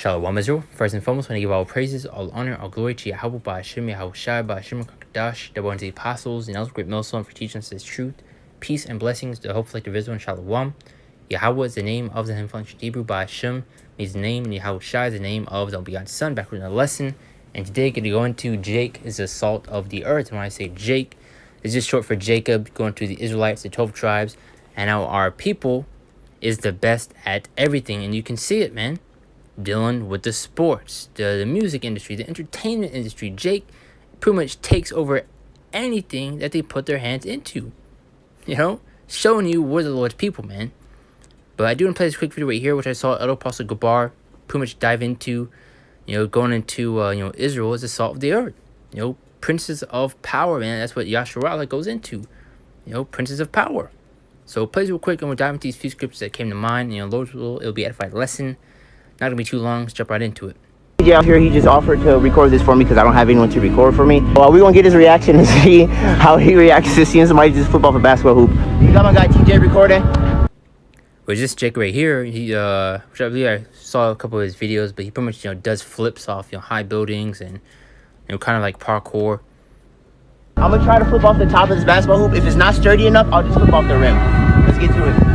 Shalom Israel. First and foremost, I want to give all praises, all honor, all glory to Yahweh, Ba'ashem, Yahushai, Ba'ashem, Kakadash, the one of the apostles, and also great millstone for teaching us His truth, peace, and blessings to hopefully the visible and Shalom. Yahweh is the name of the influential Hebrew. Ba'ashem means the name, and Yahushai is the name of the unbegotten Son. Back in the lesson, and today going to go into Jake is the salt of the earth. And when I say Jake, it's just short for Jacob, going to the Israelites, the 12 tribes, and how our people is the best at everything. And you can see it, man. Dealing with the sports, the music industry, the entertainment industry. Jake pretty much takes over anything that they put their hands into. You know, showing you we're the Lord's people, man. But I do want to play this quick video right here, which I saw Elder Apostle Gabar pretty much dive into. You know, going into Israel as the salt of the earth. You know, princes of power, man. That's what Yasharallah goes into. You know, princes of power. So play this real quick, and we'll dive into these few scriptures that came to mind. You know, Lord's will, it'll be an edified lesson. Not gonna be too long. Let's jump right into it. DJ out here, he just offered to record this for me because I don't have anyone to record for me. Well, we're gonna get his reaction and see how he reacts to seeing somebody just flip off a basketball hoop. You got my guy TJ recording. With this Jake right here, he which I believe I saw a couple of his videos, but he pretty much does flips off high buildings and kind of like parkour. I'm gonna try to flip off the top of this basketball hoop. If it's not sturdy enough, I'll just flip off the rim. Let's get to it.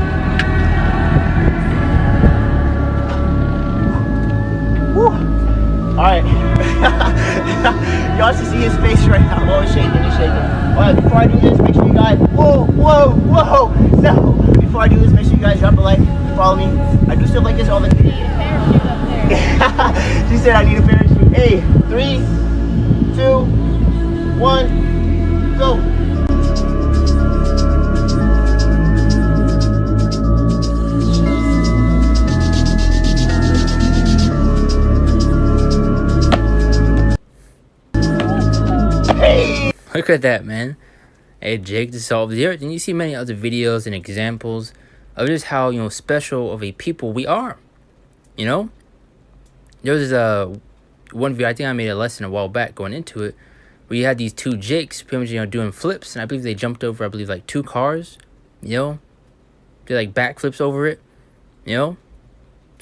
Woo. All right. Y'all should see his face right now. Oh, it's shaking, it's shaking. All right, before I do this, make sure you guys, whoa. No, before I do this, make sure you guys drop a like, follow me. I do stuff like this all the time. You need a parachute up there. She said I need a parachute. Hey, 3, 2, 1, go. Look at that, man. Hey, Jake, the salt of the earth. And you see many other videos and examples of just how, special of a people we are. You know? There was one video, I think I made a lesson a while back going into it, where you had these two Jakes pretty much, doing flips. And I believe they jumped over, like 2 cars. They like backflips over it. So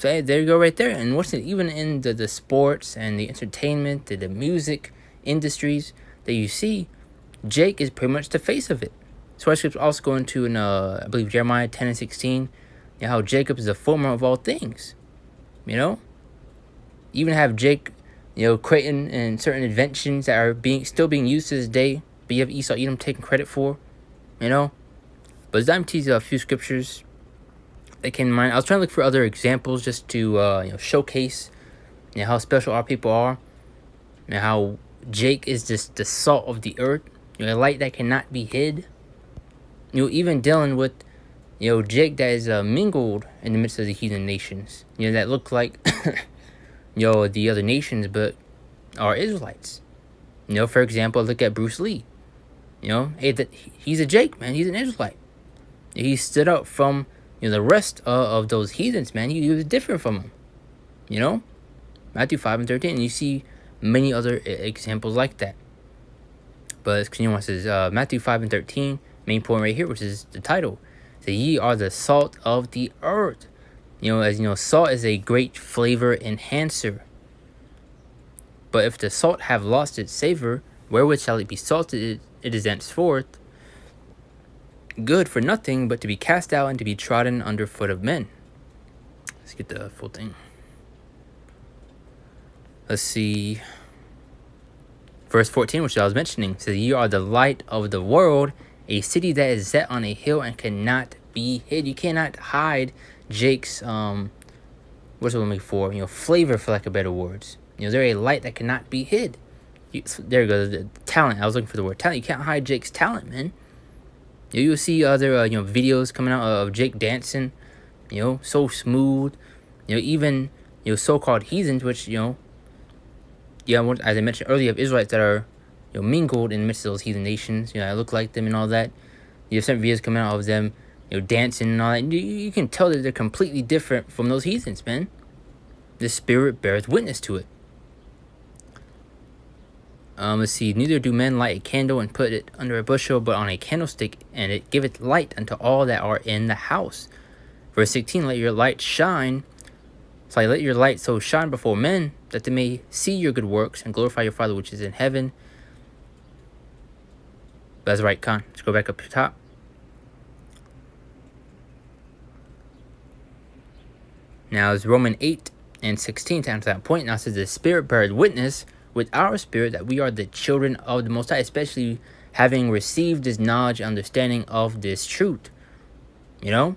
hey, there you go right there. And what's it, even in the sports and the entertainment, the music industries that you see, Jake is pretty much the face of it. So our scripts also go into in I believe Jeremiah 10 and 16, how Jacob is the former of all things. Even have Jake, creating and certain inventions that are still being used to this day, but you have Esau Edom taking credit for. But as I'm teasing a few scriptures that came to mind, I was trying to look for other examples just to showcase how special our people are, and how Jake is just the salt of the earth, a light that cannot be hid. Even dealing with, Jake that is mingled in the midst of the heathen nations, that look like, the other nations, but are Israelites. For example, look at Bruce Lee. Hey, he's a Jake, man. He's an Israelite. He stood out from, the rest of those heathens, man. He was different from them. Matthew 5 and 13, and you see many other examples like that. But let's continue on. It says Matthew 5 and 13, main point right here, which is the title. So ye are the salt of the earth. As salt is a great flavor enhancer. But if the salt have lost its savor, wherewith shall it be salted? It is henceforth good for nothing, but to be cast out and to be trodden under foot of men. Let's get the full thing. Let's see. Verse 14, which I was mentioning, says, "You are the light of the world, a city that is set on a hill and cannot be hid." You cannot hide Jake's what's it looking for? Flavor, for lack of better words. They're a light that cannot be hid. There you go. The talent. I was looking for the word talent. You can't hide Jake's talent, man. You'll see other videos coming out of Jake dancing. So smooth. Even so-called heathens, which as I mentioned earlier, you have Israelites that are mingled in the midst of those heathen nations. I look like them and all that. You have some videos coming out of them, dancing and all that. You can tell that they're completely different from those heathens, man. The Spirit beareth witness to it. Let's see. Neither do men light a candle and put it under a bushel, but on a candlestick, and it giveth light unto all that are in the house. Verse 16, let your light shine So let your light so shine before men, that they may see your good works and glorify your Father which is in heaven. That's right, Khan. Let's go back up to the top. Now it's Romans 8:16 to answer that point. Now it says the Spirit beareth witness with our spirit that we are the children of the Most High, especially having received this knowledge and understanding of this truth. You know?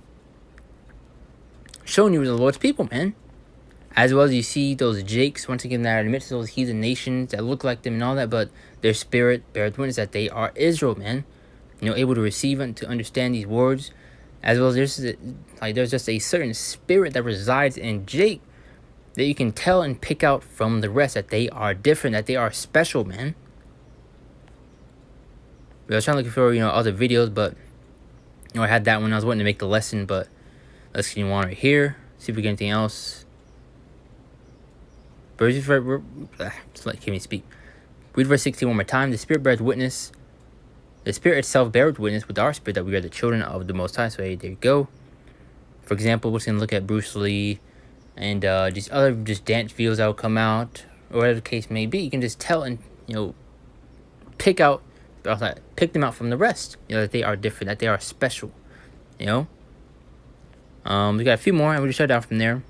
Showing you the Lord's people, man. As well as you see those Jakes, once again, that are amidst those heathen nations that look like them and all that, but their spirit beareth witness that they are Israel, man. You know, able to receive and to understand these words. As well as there's just a certain spirit that resides in Jake that you can tell and pick out from the rest, that they are different, that they are special, man. I was trying to look for, other videos, but, I had that one. I was wanting to make the lesson, but let's continue on right here. See if we get anything else. Just let me speak. Read verse 16 one more time. The Spirit beareth witness. The Spirit itself beareth witness with our spirit that we are the children of the Most High. So hey, there you go. For example, we're just going to look at Bruce Lee and these other dance videos that will come out, or whatever the case may be. You can just tell and, pick them out from the rest. That they are different, that they are special. We got a few more, and we'll just shut down from there.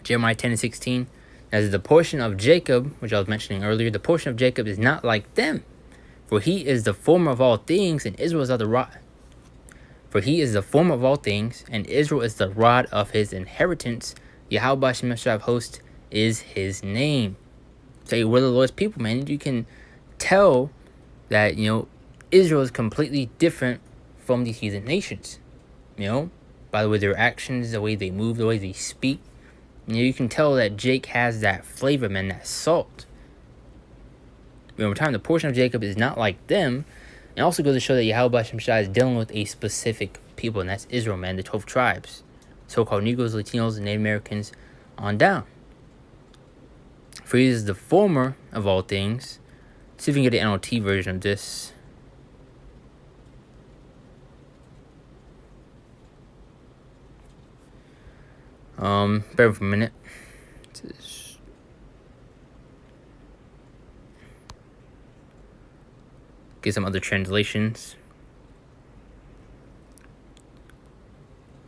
Jeremiah 10:16. As the portion of Jacob, which I was mentioning earlier, the portion of Jacob is not like them. For he is the former of all things, and Israel is of the rod. For he is the former of all things, and Israel is the rod of his inheritance. Yahweh Shem of hosts is his name. So we're the Lord's people, man. You can tell that, Israel is completely different from these heathen nations. By the way, their actions, the way they move, the way they speak. You can tell that Jake has that flavor, man, that salt. Over time, the portion of Jacob is not like them. And also goes to show that Yahweh Shemshai is dealing with a specific people, and that's Israel, man, the 12 tribes. So-called Negroes, Latinos, and Native Americans on down. For he is the former of all things. Let's see if we can get an NLT version of this. Bear with me a minute. Get some other translations.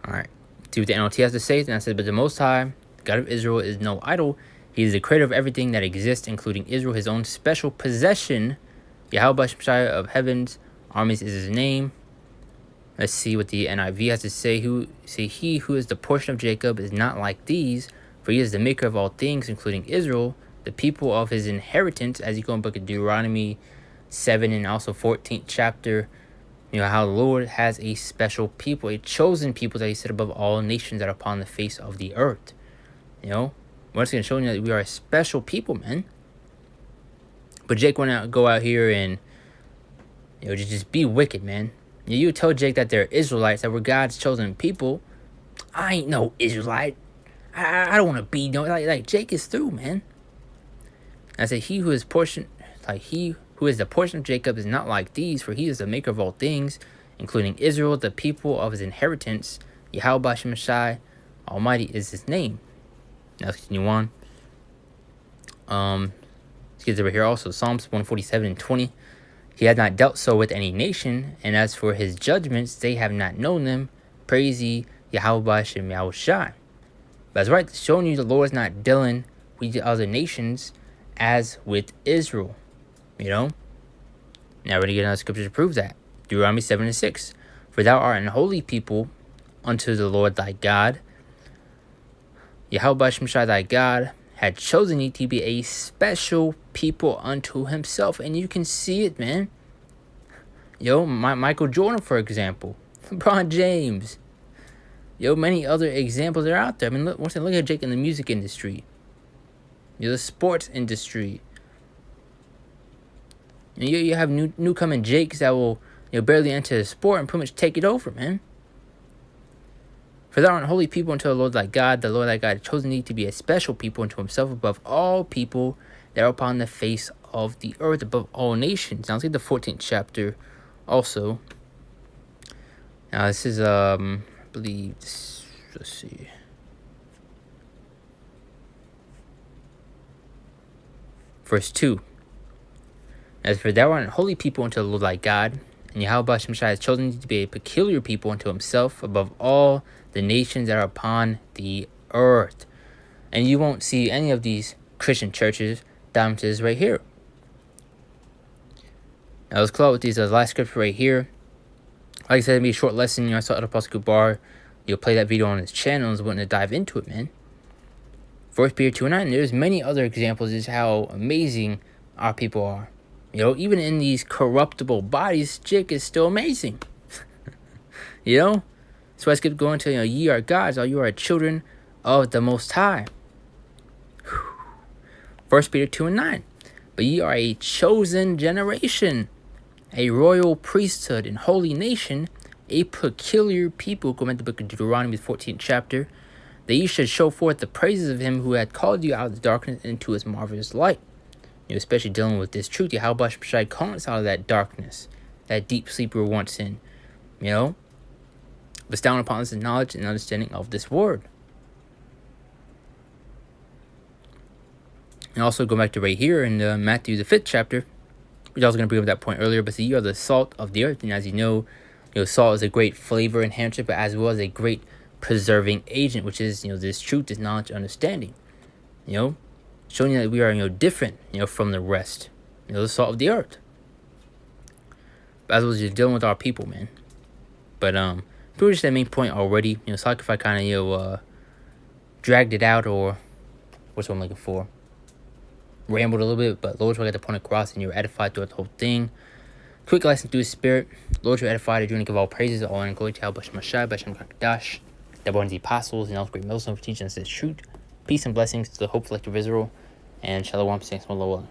Alright. See what the NLT has to say. And I said, but the Most High, God of Israel, is no idol. He is the creator of everything that exists, including Israel, his own special possession. Yahweh Shemshai of heaven's armies is his name. Let's see what the NIV has to say. He who is the portion of Jacob is not like these, for he is the maker of all things, including Israel, the people of his inheritance, as you go in the book of Deuteronomy 7 and also 14th chapter. How the Lord has a special people, a chosen people that he set above all nations that are upon the face of the earth. We're just going to show you that we are a special people, man. But Jake went out, go out here and, just be wicked, man. You tell Jake that they're Israelites, that we're God's chosen people. I ain't no Israelite. I don't want to be no, like Jake is through, man. I said, he who is the portion of Jacob is not like these, for he is the maker of all things, including Israel, the people of his inheritance. Yahweh Shemshai, Almighty is his name. Now let's continue on. Let's get over here also. Psalms 147:20. He had not dealt so with any nation, and as for his judgments, they have not known them. Praise ye Yahweh Shem Yahushai. That's right, showing you the Lord is not dealing with the other nations as with Israel. Now we're going to get another scripture to prove that. Deuteronomy 7:6. For thou art an holy people unto the Lord thy God. Yahweh Shemshai thy God had chosen thee to be a special people unto himself. And you can see it, man. Michael Jordan, for example. LeBron James. Many other examples are out there. I mean, look at Jake in the music industry. The sports industry. You have newcoming Jakes that will barely enter the sport and pretty much take it over, man. For thou art holy people unto the Lord thy God. The Lord thy God hath chosen thee to be a special people unto himself above all people that are upon the face of the earth, above all nations. Now let's get the 14th chapter also. Now this is, I believe, let's see. Verse 2. As for thou art a holy people unto the Lord thy God, and Yahweh Shemshai has chosen thee to be a peculiar people unto himself above all the nations that are upon the earth. And you won't see any of these Christian churches down to this right here. Now let's close with these last scripture right here. Like I said, it'll be a short lesson. I saw other Apostle Bar. You'll play that video on his channel. I was wanting to dive into it, man. 1 Peter 2:9. There's many other examples of how amazing our people are. Even in these corruptible bodies, Jake is still amazing. So I keep going to, ye are gods, all you are children of the Most High. 1 Peter 2:9. But ye are a chosen generation, a royal priesthood and holy nation, a peculiar people, going to the book of Deuteronomy, the 14th chapter, that ye should show forth the praises of him who had called you out of the darkness into his marvelous light. Especially dealing with this truth, Yahweh Shai calling us out of that darkness, that deep sleep we were once in. Bestowing upon us the knowledge and understanding of this word. And also go back to right here in Matthew, the 5th chapter, which I was going to bring up that point earlier, but see, you are the salt of the earth. And as you know, salt is a great flavor enhancer, but as well as a great preserving agent, which is, this truth, this knowledge, understanding. Showing you that we are, different, from the rest. The salt of the earth. But as well as you're dealing with our people, man. But, pretty much that main point already. Sorry if I kind of, dragged it out, or what's what I'm looking for. Rambled a little bit, but Lord, I got the point across, and you were edified throughout the whole thing. Quick lesson through his spirit. Lord, you were edified, and give all praises, all honor and glory to Yahweh Shemashai, Bashem Kakadash, that born the apostles, and all great millstones for teaching us this truth. Peace and blessings to the hopeful elect of Israel, and Shalom, thanks, Malawah.